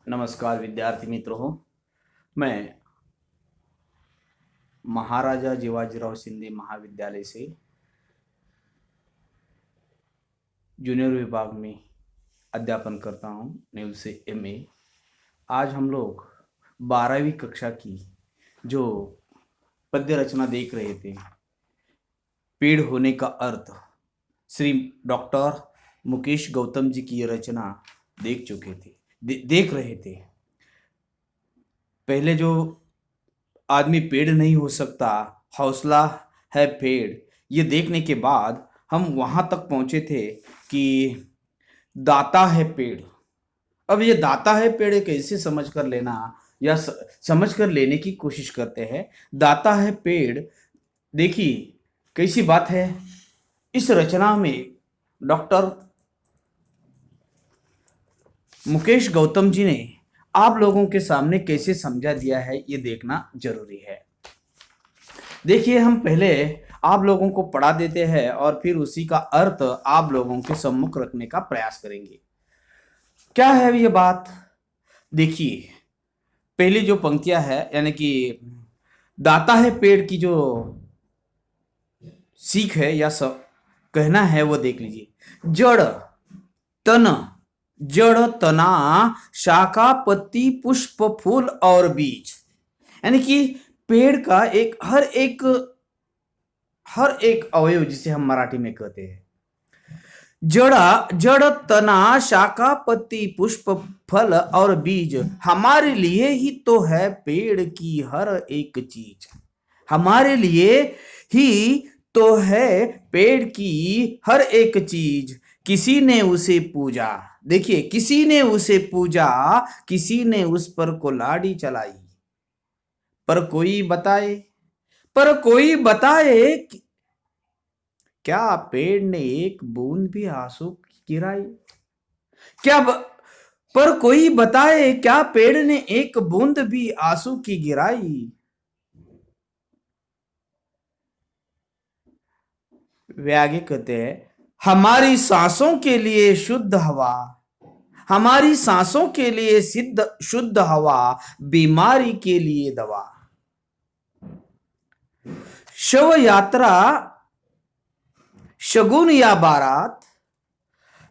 नमस्कार विद्यार्थी मित्रों। मैं महाराजा जीवाजीराव शिंदे महाविद्यालय से जूनियर विभाग में अध्यापन करता हूं, नेव से एमए। आज हम लोग 12वीं कक्षा की जो पद्य रचना देख रहे थे, पेड़ होने का अर्थ, श्री डॉक्टर मुकेश गौतम जी की ये रचना देख चुके थे, देख रहे थे। पहले जो आदमी पेड़ नहीं हो सकता, हौसला है पेड़, ये देखने के बाद हम वहां तक पहुंचे थे कि दाता है पेड़। अब ये दाता है पेड़ कैसे समझ कर लेना या समझ कर लेने की कोशिश करते हैं। दाता है पेड़, देखिए कैसी बात है। इस रचना में डॉक्टर मुकेश गौतम जी ने आप लोगों के सामने कैसे समझा दिया है, ये देखना जरूरी है। देखिए, हम पहले आप लोगों को पढ़ा देते हैं और फिर उसी का अर्थ आप लोगों के सम्मुख रखने का प्रयास करेंगे। क्या है ये बात? देखिए, पहली जो पंक्तियां है, यानी कि दाता है पेड़ की जो सीख है या कहना है, वो देख लीजिए। तन जड़, तना, शाखा, पत्ती, पुष्प, फूल और बीज, यानी कि पेड़ का हर एक अवयव, जिसे हम मराठी में कहते हैं, जड़, तना, शाखा, पत्ती, पुष्प, फल और बीज, हमारे लिए ही तो है पेड़ की हर एक चीज। हमारे लिए ही तो है पेड़ की हर एक चीज। किसी ने उसे पूजा, देखिए, किसी ने उसे पूजा, किसी ने उस पर कुल्हाड़ी चलाई। पर कोई बताए क्या पेड़ ने एक बूंद भी आंसू की गिराई? क्या ब... पर कोई बताए क्या पेड़ ने एक बूंद भी आंसू की गिराई? वे आगे कहते हैं, हमारी सांसों के लिए शुद्ध हवा, हमारी सांसों के लिए शुद्ध हवा, बीमारी के लिए दवा। शव यात्रा, शगुन या बारात,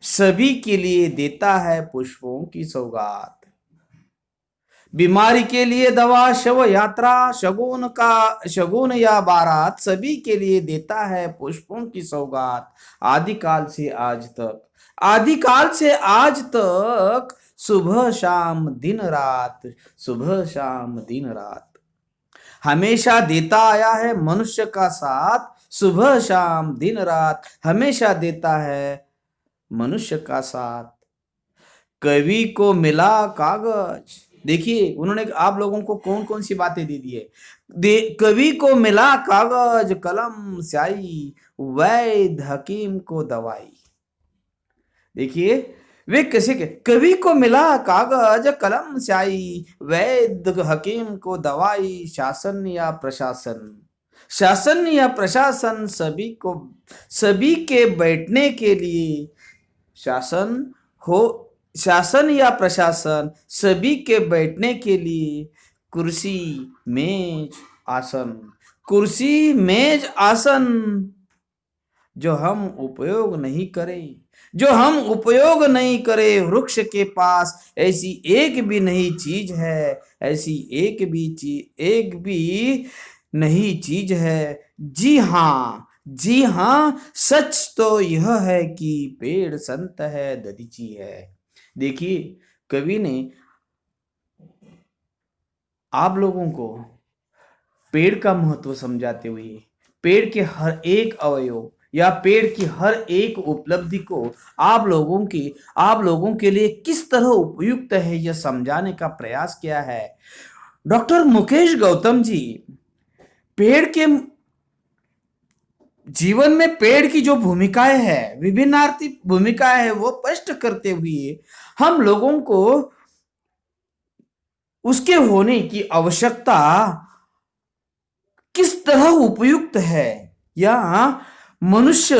सभी के लिए देता है पुष्पों की सौगात। बीमारी के लिए दवा, शव यात्रा, शगुन या बारात, सभी के लिए देता है पुष्पों की सौगात। आदिकाल से आज तक, आदिकाल से आज तक, सुबह शाम दिन रात, सुबह शाम दिन रात, हमेशा देता आया है मनुष्य का साथ। सुबह शाम दिन रात हमेशा देता है मनुष्य का साथ। कवि को मिला कागज, देखिए उन्होंने आप लोगों को कौन कौन सी बातें दे दी है। कवि को मिला कागज, कलम स्याही, वैद्य हकीम को दवाई। देखिए वे कैसे के, कवि को मिला कागज, कलम स्याही, वैद्य हकीम को दवाई। शासन या प्रशासन, शासन या प्रशासन, सभी के बैठने के लिए शासन हो, शासन या प्रशासन, सभी के बैठने के लिए कुर्सी मेज आसन, कुर्सी मेज आसन, जो हम उपयोग नहीं करें, जो हम उपयोग नहीं करें। वृक्ष के पास ऐसी एक भी नहीं चीज है, ऐसी एक भी नहीं चीज है। जी हाँ, सच तो यह है कि पेड़ संत है, दधीची है। देखिए, कवि ने आप लोगों को पेड़ का महत्व समझाते हुए पेड़ के हर एक अवयव या पेड़ की हर एक उपलब्धि को आप लोगों के लिए किस तरह उपयुक्त है, यह समझाने का प्रयास किया है। डॉक्टर मुकेश गौतम जी पेड़ के जीवन में पेड़ की जो भूमिकाएं है, विभिन्नार्थी भूमिकाएं है, वो स्पष्ट करते हुए हम लोगों को उसके होने की आवश्यकता किस तरह उपयुक्त है, या मनुष्य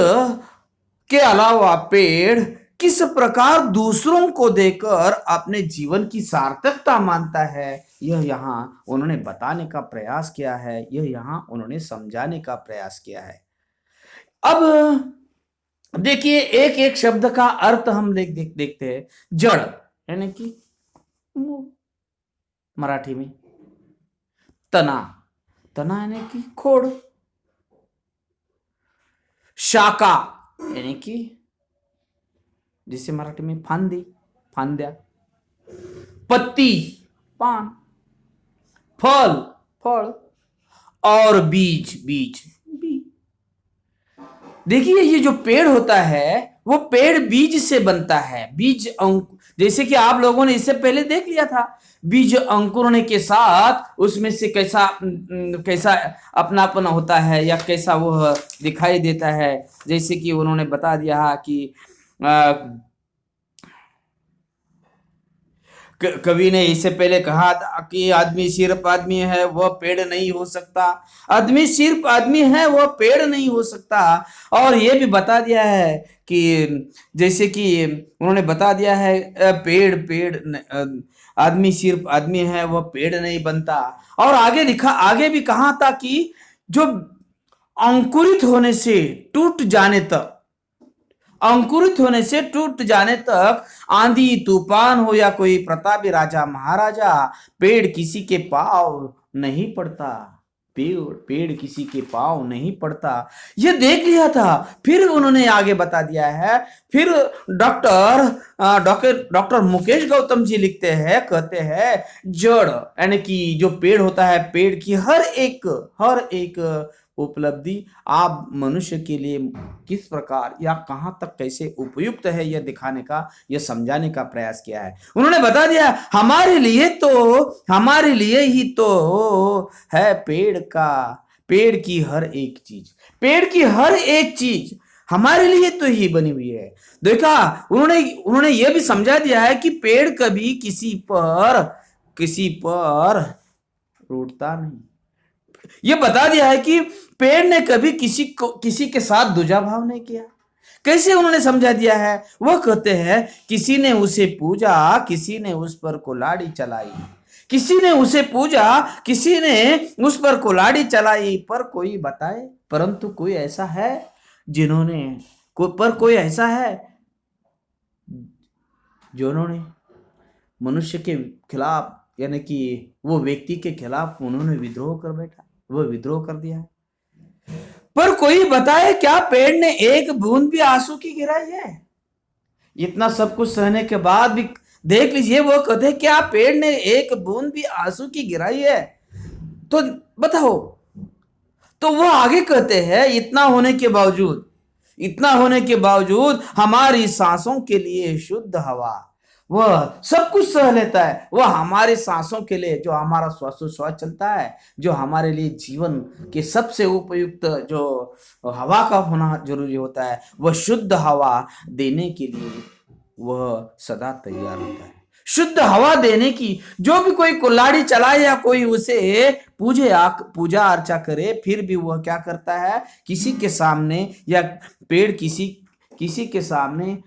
के अलावा पेड़ किस प्रकार दूसरों को देकर अपने जीवन की सार्थकता मानता है, यह यहाँ उन्होंने बताने का प्रयास किया है, यह यहाँ उन्होंने समझाने का प्रयास किया है। अब देखिए, एक एक शब्द का अर्थ हम देखते हैं। जड़ यानी कि मराठी में तना, तना यानी कि खोड़। शाखा यानी कि जिसे मराठी में फांदी, फांद्या। पत्ती, पान। फल, फल। और बीज, बीज, बीज। देखिए, ये जो पेड़ होता है वो पेड़ बीज से बनता है। बीज जैसे कि आप लोगों ने इससे पहले देख लिया था, बीज अंकुरने के साथ उसमें से कैसा कैसा अपनापन होता है या कैसा वह दिखाई देता है। जैसे कि उन्होंने बता दिया कि कवि ने इससे पहले कहा था कि आदमी सिर्फ आदमी है, वह पेड़ नहीं हो सकता। आदमी सिर्फ आदमी है, वह पेड़ नहीं हो सकता। और ये भी बता दिया है कि जैसे कि उन्होंने बता दिया है, पेड़ पेड़ आदमी सिर्फ आदमी है, वह पेड़ नहीं बनता। और आगे लिखा, आगे भी कहा था कि जो अंकुरित होने से टूट जाने तक, अंकुरित होने से टूट जाने तक आंधी तूफान हो या कोई प्रतापी राजा महाराजा, पेड़ किसी के पाँव नहीं पड़ता। पेड़ पेड़ किसी के पाँव नहीं पड़ता, ये देख लिया था। फिर उन्होंने आगे बता दिया है। फिर डॉक्टर डॉक्टर मुकेश गौतम जी लिखते हैं, कहते हैं जड़ यानी कि जो पेड़ होता है, पेड़ की हर एक उपलब्धि आप मनुष्य के लिए किस प्रकार या कहां तक कैसे उपयुक्त है, यह दिखाने का, यह समझाने का प्रयास किया है। उन्होंने बता दिया, हमारे लिए ही तो है पेड़ की हर एक चीज, पेड़ की हर एक चीज हमारे लिए तो ही बनी हुई है। देखा, उन्होंने यह भी समझा दिया है कि पेड़ कभी किसी पर रूठता नहीं। ये बता दिया है कि पेड़ ने कभी किसी के साथ दूजा भाव नहीं किया। कैसे उन्होंने समझा दिया है, वह कहते हैं, किसी ने उसे पूजा, किसी ने उस पर कुल्हाड़ी चलाई। किसी ने उसे पूजा, किसी ने उस पर कुल्हाड़ी चलाई। पर कोई बताए, परंतु कोई ऐसा है कोई ऐसा है जिन्होंने मनुष्य के खिलाफ यानी कि वो व्यक्ति के खिलाफ उन्होंने विद्रोह कर बैठा, वो विद्रोह कर दिया है। पर कोई बताए, क्या पेड़ ने एक बूंद भी आंसू की गिराई है? इतना सब कुछ सहने के बाद भी देख लीजिए, वो कहते हैं, क्या पेड़ ने एक बूंद भी आंसू की गिराई है? तो बताओ। तो वो आगे कहते हैं, इतना होने के बावजूद हमारी सांसों के लिए शुद्ध हवा, वह सब कुछ सह लेता है। वह हमारे सांसों के लिए, जो हमारा श्वासोच्छ्वास चलता है, जो हमारे लिए जीवन के सबसे उपयुक्त जो हवा का होना जरूरी होता है, वह शुद्ध हवा देने के लिए वह सदा तैयार होता है। शुद्ध हवा देने की, जो भी कोई कुल्हाड़ी चलाए या कोई उसे पूजा अर्चा करे, फिर भी वह क्या करता है, किसी के सामने या पेड़ किसी के सामने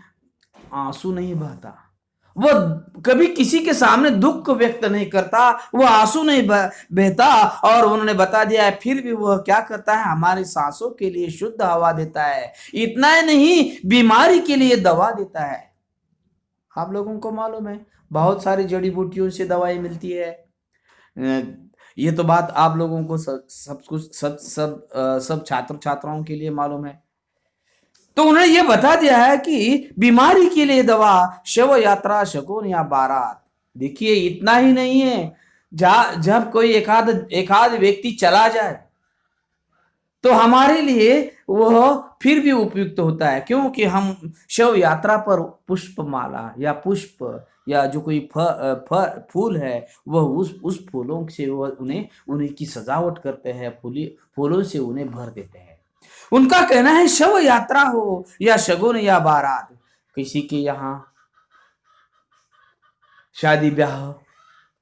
आंसू नहीं बहाता। वह कभी किसी के सामने दुख व्यक्त नहीं करता, वह आंसू नहीं बहता। और उन्होंने बता दिया है, फिर भी वह क्या करता है, हमारी सांसों के लिए शुद्ध हवा देता है। इतना ही नहीं, बीमारी के लिए दवा देता है। आप लोगों को मालूम है, बहुत सारी जड़ी बूटियों से दवाई मिलती है। ये तो बात आप लोगों को सब छात्र छात्राओं के लिए मालूम है। तो उन्होंने ये बता दिया है कि बीमारी के लिए दवा, शव यात्रा, शगुन या बारात। देखिए, इतना ही नहीं है, जब कोई एकाध व्यक्ति चला जाए तो हमारे लिए वह फिर भी उपयुक्त होता है, क्योंकि हम शव यात्रा पर पुष्पमाला या पुष्प या जो कोई फूल है, वह उस फूलों से वह उन्हें की सजावट करते हैं, फूलों से उन्हें भर देते हैं। उनका कहना है, शव यात्रा हो या शगुन या बारात, किसी के यहाँ शादी ब्याह,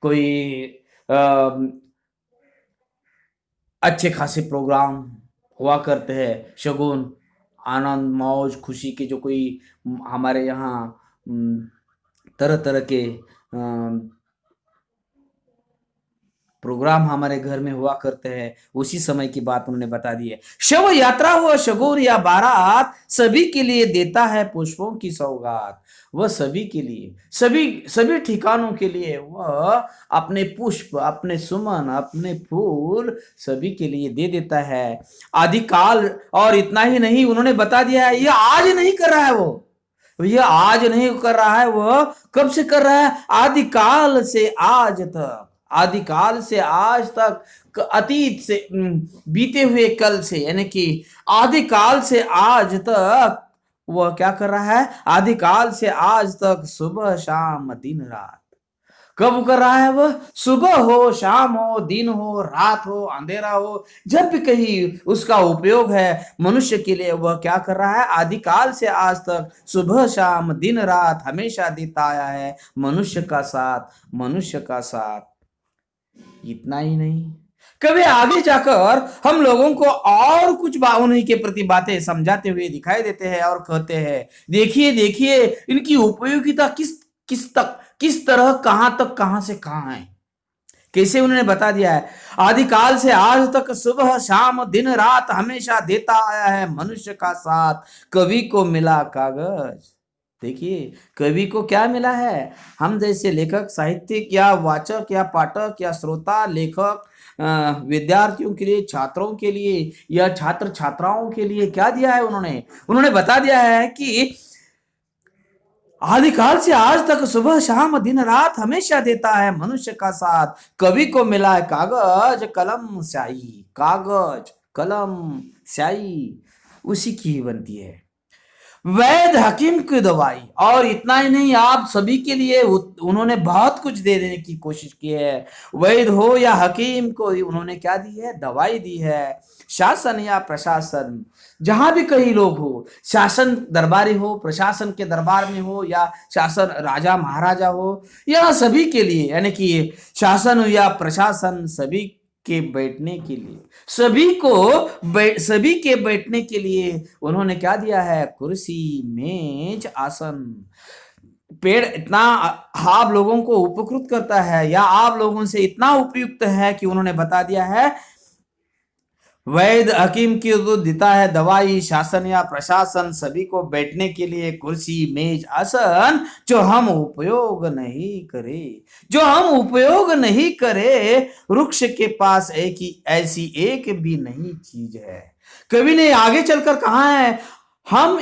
कोई अच्छे खासे प्रोग्राम हुआ करते हैं, शगुन आनंद मौज खुशी के जो कोई हमारे यहाँ तरह तरह के प्रोग्राम हमारे घर में हुआ करते हैं, उसी समय की बात उन्होंने बता दी है। शव यात्रा हो शगुन या बारात, सभी के लिए देता है पुष्पों की सौगात। वह सभी के लिए, सभी सभी ठिकानों के लिए वह अपने पुष्प, अपने सुमन, अपने फूल सभी के लिए दे देता है आदिकाल। और इतना ही नहीं, उन्होंने बता दिया है, यह आज नहीं कर रहा है, यह आज नहीं कर रहा है, वह कब से कर रहा है? आदिकाल से आज तक, आदिकाल से आज तक, अतीत से बीते हुए कल से, यानी कि आदिकाल से आज तक वह क्या कर रहा है? आदिकाल से आज तक, सुबह शाम दिन रात। कब कर रहा है वह? सुबह हो, शाम हो, दिन हो, रात हो, अंधेरा हो, जब भी कहीं उसका उपयोग है मनुष्य के लिए, वह क्या कर रहा है? आदिकाल से आज तक, सुबह शाम दिन रात हमेशा देता आया है मनुष्य का साथ, मनुष्य का साथ। इतना ही नहीं, कभी आगे जाकर हम लोगों को और कुछ उन्हीं के प्रति बातें समझाते हुए दिखाई देते हैं और कहते हैं, देखिए देखिए इनकी उपयोगिता किस तरह, कहां तक, कहां से कहां है। कैसे उन्होंने बता दिया है, आदिकाल से आज तक, सुबह शाम दिन रात हमेशा देता आया है मनुष्य का साथ, कवि को मिला कागज। देखिए कवि को क्या मिला है? हम जैसे लेखक, साहित्यिक या वाचक या पाठक या श्रोता, लेखक विद्यार्थियों के लिए, छात्रों के लिए या छात्र छात्राओं के लिए क्या दिया है? उन्होंने बता दिया है कि आदिकाल से आज तक, सुबह शाम दिन रात हमेशा देता है मनुष्य का साथ, कवि को मिला है कागज कलम स्याही। कागज कलम स्याही उसी की ही बनती है, वैद्य हकीम की दवाई। और इतना ही नहीं, आप सभी के लिए उन्होंने बहुत कुछ दे देने की कोशिश की है। वैद्य हो या हकीम को उन्होंने क्या दी है? दवाई दी है। शासन या प्रशासन, जहां भी कई लोग हो, शासन दरबारी हो, प्रशासन के दरबार में हो, या शासन राजा महाराजा हो, या सभी के लिए, यानी कि शासन या प्रशासन सभी के बैठने के लिए, सभी के बैठने के लिए उन्होंने क्या दिया है? कुर्सी, मेज, आसन। पेड़ इतना आप लोगों को उपकृत करता है या आप लोगों से इतना उपयुक्त है कि उन्होंने बता दिया है, वैद्य हकीम की जो देता है दवाई, शासन या प्रशासन सभी को बैठने के लिए कुर्सी, मेज, आसन, जो हम उपयोग नहीं करे, वृक्ष के पास ऐसी एक भी नहीं चीज है। कवि ने आगे चलकर कहा है, हम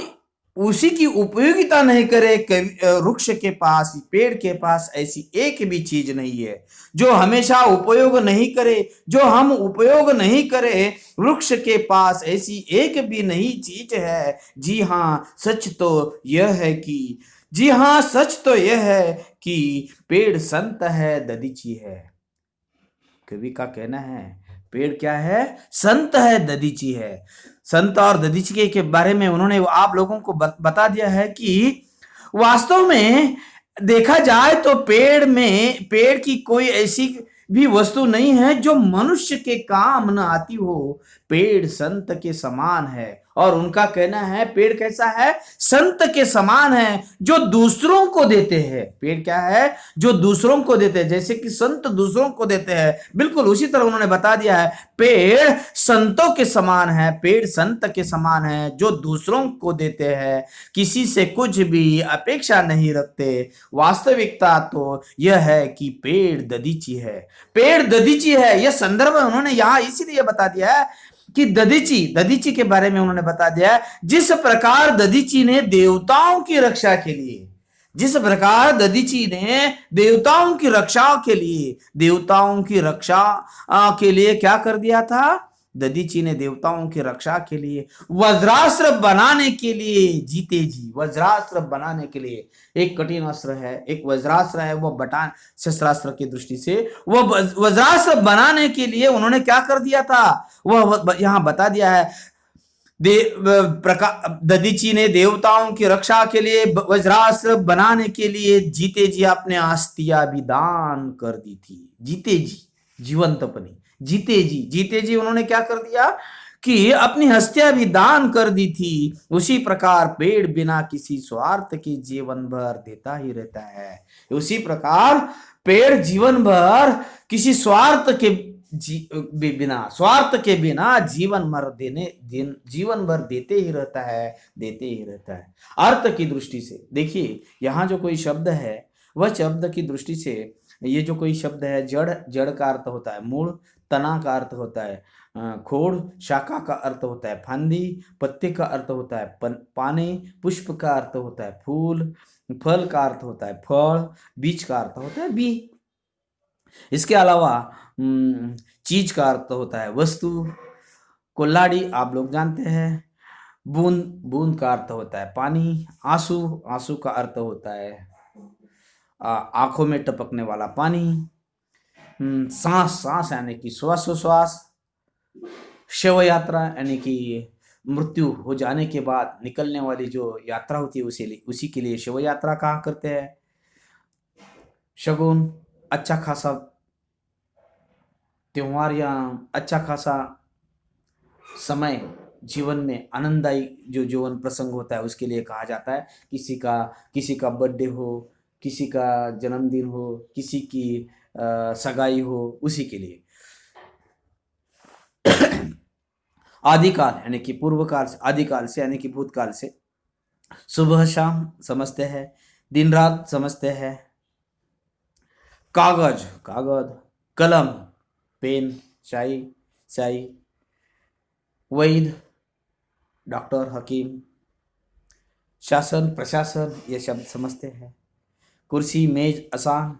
उसी की उपयोगिता नहीं करे, वृक्ष के पास, पेड़ के पास ऐसी एक भी चीज नहीं है जो हमेशा उपयोग नहीं करे, जो हम उपयोग नहीं करे, वृक्ष के पास ऐसी एक भी नहीं चीज है। जी हाँ सच तो यह है कि पेड़ संत है, दधीची है। कवि का कहना है, पेड़ क्या है? संत है, दधीची है। संत और दधीची के बारे में उन्होंने आप लोगों को बता दिया है कि वास्तव में देखा जाए तो पेड़ की कोई ऐसी भी वस्तु नहीं है जो मनुष्य के काम न आती हो। पेड़ संत के समान है, और उनका कहना है पेड़ कैसा है? संत के समान है, जो दूसरों को देते हैं। पेड़ क्या है? जो दूसरों को देते हैं, जैसे कि संत दूसरों को देते हैं, बिल्कुल उसी तरह उन्होंने बता दिया है, पेड़ संतों के समान है, पेड़ संत के समान है, जो दूसरों को देते हैं, किसी से कुछ भी अपेक्षा नहीं रखते। वास्तविकता तो यह है कि पेड़ दधीची है, पेड़ दधीची है। यह संदर्भ उन्होंने यहाँ इसीलिए बता दिया है कि दधीची के बारे में उन्होंने बता दिया है, जिस प्रकार दधीची ने देवताओं की रक्षा के लिए, जिस प्रकार दधीची ने देवताओं की रक्षा के लिए क्या कर दिया था? दधीची ने देवताओं की रक्षा के लिए, वज्रास्त्र बनाने के लिए, जीते जी वज्रास्त्र बनाने के लिए, एक कठिन अस्त्र है, एक वज्रास्त्र है, वह बटान शस्त्रास्त्र की दृष्टि से, वह वज्रास्त्र बनाने के लिए उन्होंने क्या कर दिया था? वह यहां बता दिया है, दधीची ने देवताओं की रक्षा के लिए, वज्रास्त्र बनाने के लिए जीते जी अपने अस्थियां भी दान कर दी थी। जीते जी, जीवंतपनी, जीते जी उन्होंने क्या कर दिया? कि अपनी हस्तियां भी दान कर दी थी, उसी प्रकार पेड़ बिना किसी स्वार्थ के जीवन भर देता ही रहता है। उसी प्रकार पेड़ जीवन भर किसी स्वार्थ के स्वार्थ के बिना जीवन भर देते ही रहता है, देते ही रहता है। अर्थ की दृष्टि से देखिए, यहाँ जो कोई शब्द है वह शब्द की दृष्टि से, ये जो कोई शब्द है, जड़, जड़ का अर्थ होता है मूल, तना का अर्थ होता है खोड़, शाखा का अर्थ होता है फांदी, पत्ते का अर्थ होता है पाने, पुष्प का अर्थ होता है फूल, फल का अर्थ होता है फल, बीज का अर्थ होता है बी। इसके अलावा चीज का अर्थ होता है वस्तु। कुल्हाड़ी आप लोग जानते हैं। बूंद, बूंद का अर्थ होता है पानी। आंसू, आंसू का अर्थ होता है आंखों में टपकने वाला पानी। सांस, सांस यानी कि श्वासोश्वास। शव यात्रा यानी कि मृत्यु हो जाने के बाद निकलने वाली जो यात्रा होती है उसी के लिए शव यात्रा कहा करते हैं। शगुन, अच्छा खासा त्योहार या अच्छा खासा समय जीवन में आनंददायी जो जीवन प्रसंग होता है उसके लिए कहा जाता है। किसी का बर्थडे हो, किसी का जन्मदिन हो, किसी की सगाई हो, उसी के लिए। आदिकाल यानी कि पूर्व काल से, आदिकाल से यानी कि भूतकाल से। सुबह शाम समझते हैं, दिन रात समझते हैं। कागज, कागज, कलम, पेन, स्याही, स्याही। वैद्य, डॉक्टर, हकीम। शासन, प्रशासन, ये शब्द समझते हैं। कुर्सी, मेज, आसान,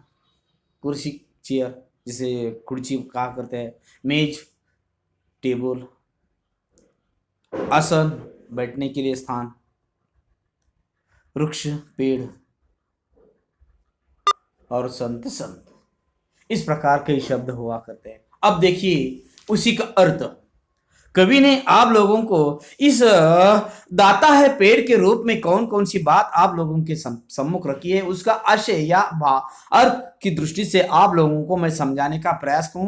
कुर्सी, चेयर, जिसे कुर्सी कहा करते हैं। मेज, टेबल। आसन, बैठने के लिए स्थान। वृक्ष, पेड़। और संत, संत। इस प्रकार के शब्द हुआ करते हैं। अब देखिए उसी का अर्थ कवि ने आप लोगों को इस दाता है पेड़ के रूप में कौन कौन सी बात आप लोगों के सम्मुख रखी है, उसका आशय या अर्थ की दृष्टि से आप लोगों को मैं समझाने का प्रयास करूं।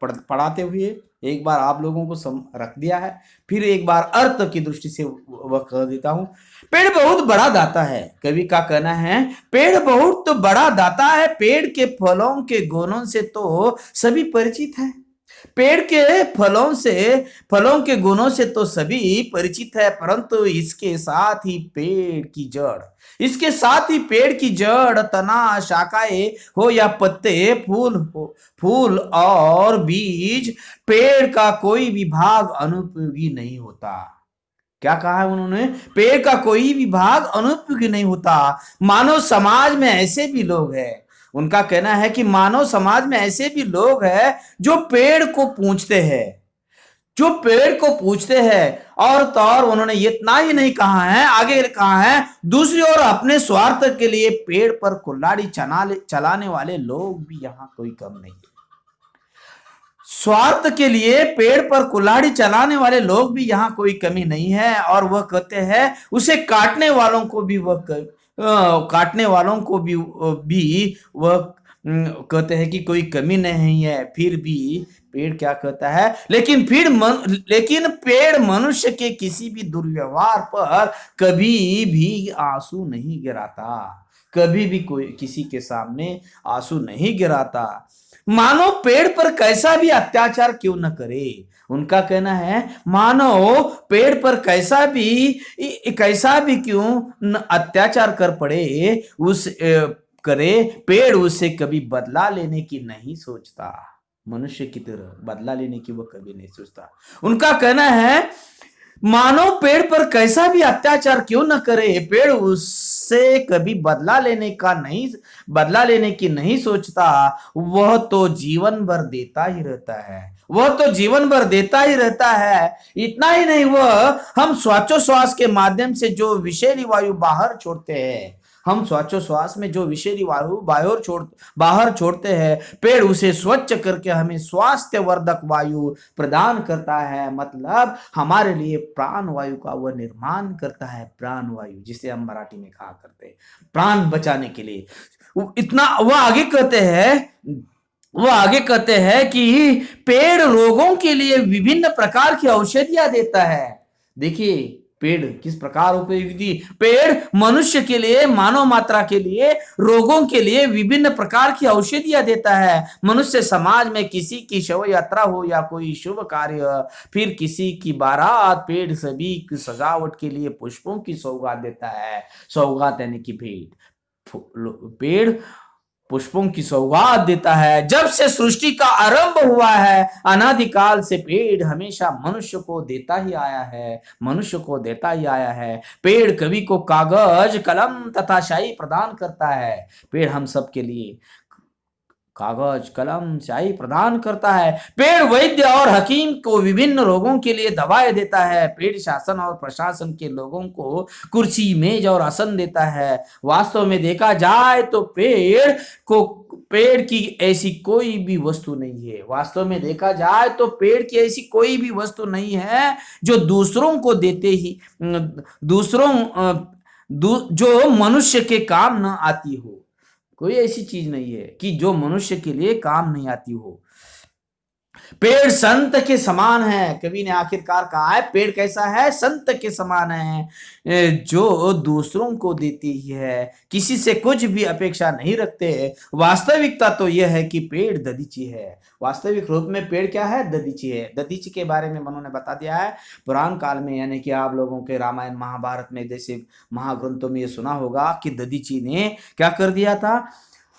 पढ़ाते हुए एक बार आप लोगों को रख दिया है, फिर एक बार अर्थ की दृष्टि से वह कह देता हूं। पेड़ बहुत बड़ा दाता है, कवि का कहना है पेड़ बहुत बड़ा दाता है। पेड़ के फलों के गुणों से तो सभी परिचित है। पेड़ के फलों के गुणों से तो सभी परिचित है, परंतु इसके साथ ही पेड़ की जड़, तना, शाखाएं हो या पत्ते, फूल और बीज, पेड़ का कोई भी भाग अनुपयोगी नहीं होता। क्या कहा है उन्होंने? पेड़ का कोई भी भाग अनुपयोगी नहीं होता। मानव समाज में ऐसे भी लोग हैं, उनका कहना है कि मानव समाज में ऐसे भी लोग हैं जो पेड़ को पूछते हैं, और तो और उन्होंने इतना ही नहीं कहा है, आगे कहा है दूसरी ओर अपने स्वार्थ के लिए पेड़ पर कुल्हाड़ी चलाने वाले लोग भी यहाँ कोई कम नहीं है। स्वार्थ के लिए पेड़ पर कुल्हाड़ी चलाने वाले लोग भी यहाँ कोई कमी नहीं है। और वह कहते हैं उसे काटने वालों को भी वह कहते हैं कि कोई कमी नहीं है। फिर भी पेड़ क्या कहता है, लेकिन पेड़ मनुष्य के किसी भी दुर्व्यवहार पर कभी भी आंसू नहीं गिराता, कभी भी कोई किसी के सामने आंसू नहीं गिराता। मानो पेड़ पर कैसा भी अत्याचार क्यों न करे, उनका कहना है मानो पेड़ पर कैसा भी क्यों न अत्याचार कर पड़े करे, पेड़ उससे कभी बदला लेने की नहीं सोचता। मनुष्य की तरह बदला लेने की वो कभी नहीं सोचता। उनका कहना है मानो पेड़ पर कैसा भी अत्याचार क्यों न करे, पेड़ उससे कभी बदला लेने की नहीं सोचता। वह तो जीवन भर देता ही रहता है। इतना ही नहीं, वह हम श्वासोश्वास के माध्यम से जो विषैली वायु बाहर छोड़ते हैं, हम श्वासोश्वास में जो विषैली वायु बाहर छोड़ते हैं, पेड़ उसे स्वच्छ करके हमें स्वास्थ्यवर्धक वायु प्रदान करता है। मतलब हमारे लिए प्राण वायु का वह निर्माण करता है, प्राण वायु जिसे हम मराठी में कहा करते हैं, प्राण बचाने के लिए। इतना वह आगे कहते हैं वो आगे कहते हैं कि पेड़ रोगों के लिए विभिन्न प्रकार की औषधियां देता है। देखिए पेड़ किस प्रकार उपयोगी, पेड़ मनुष्य के लिए, मानव मात्रा के लिए, रोगों के लिए विभिन्न प्रकार की औषधियां देता है। मनुष्य समाज में किसी की शव यात्रा हो या कोई शुभ कार्य, फिर किसी की बारात, पेड़ सभी की सजावट के लिए पुष्पों की सौगात देता है। सौगात यानी कि भेंट। पेड़ पुष्पों की सौगात देता है। जब से सृष्टि का आरंभ हुआ है, अनादिकाल से पेड़ हमेशा मनुष्य को देता ही आया है, मनुष्य को देता ही आया है। पेड़ कवि को कागज, कलम तथा शाही प्रदान करता है। पेड़ हम सब के लिए कागज, कलम, स्याही प्रदान करता है। पेड़ वैद्य और हकीम को विभिन्न रोगों के लिए दवाएं देता है। पेड़ शासन और प्रशासन के लोगों को कुर्सी, मेज और आसन देता है। वास्तव में देखा जाए तो पेड़ की ऐसी कोई भी वस्तु नहीं है। वास्तव में देखा जाए तो पेड़ की ऐसी कोई भी वस्तु नहीं है जो दूसरों को देते ही जो मनुष्य के काम न आती हो। कोई ऐसी चीज नहीं है कि जो मनुष्य के लिए काम नहीं आती हो। पेड़ संत के समान है। कवि ने आखिरकार कहा है पेड़ कैसा है, संत के समान है, जो दूसरों को देती ही है, किसी से कुछ भी अपेक्षा नहीं रखते। वास्तविकता तो यह है कि पेड़ दधीची है। वास्तविक रूप में पेड़ क्या है, दधीची है। दधीची के बारे में उन्होंने बता दिया है पुराण काल में, यानी कि आप लोगों के रामायण महाभारत में जैसे महाग्रंथों में ये सुना होगा कि दधीची ने क्या कर दिया था,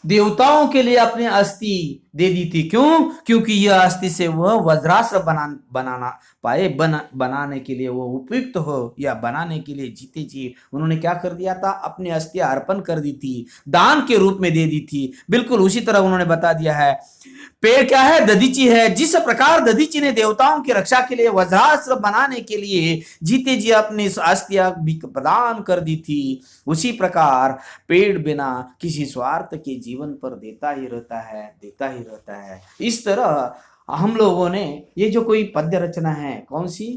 देवताओं के लिए अपनी अस्थि दे दी थी। क्यों? क्योंकि यह अस्थि से वह वज्रास्त्र बनाना पाए, बनाने के लिए वो उपयुक्त हो, या बनाने के लिए जीते जी उन्होंने क्या कर दिया था, अपनी अस्थि अर्पण कर दी थी, दान के रूप में दे दी थी। बिल्कुल उसी तरह उन्होंने बता दिया है पेड़ क्या है, दधीची है। जिस प्रकार दधीची ने देवताओं की रक्षा के लिए वज्रास्त्र बनाने के लिए जीते जी अपनी अस्थियां भी प्रदान कर दी थी, उसी प्रकार पेड़ बिना किसी स्वार्थ के जीवन पर देता ही रहता है, देता ही रहता है। इस तरह हम लोगों ने ये जो कोई पद्य रचना है, कौन सी,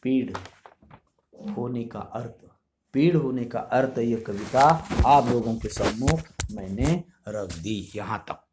पेड़ होने का अर्थ, पेड़ होने का अर्थ, ये कविता आप लोगों के सम्मुख मैंने रख दी। यहाँ तक।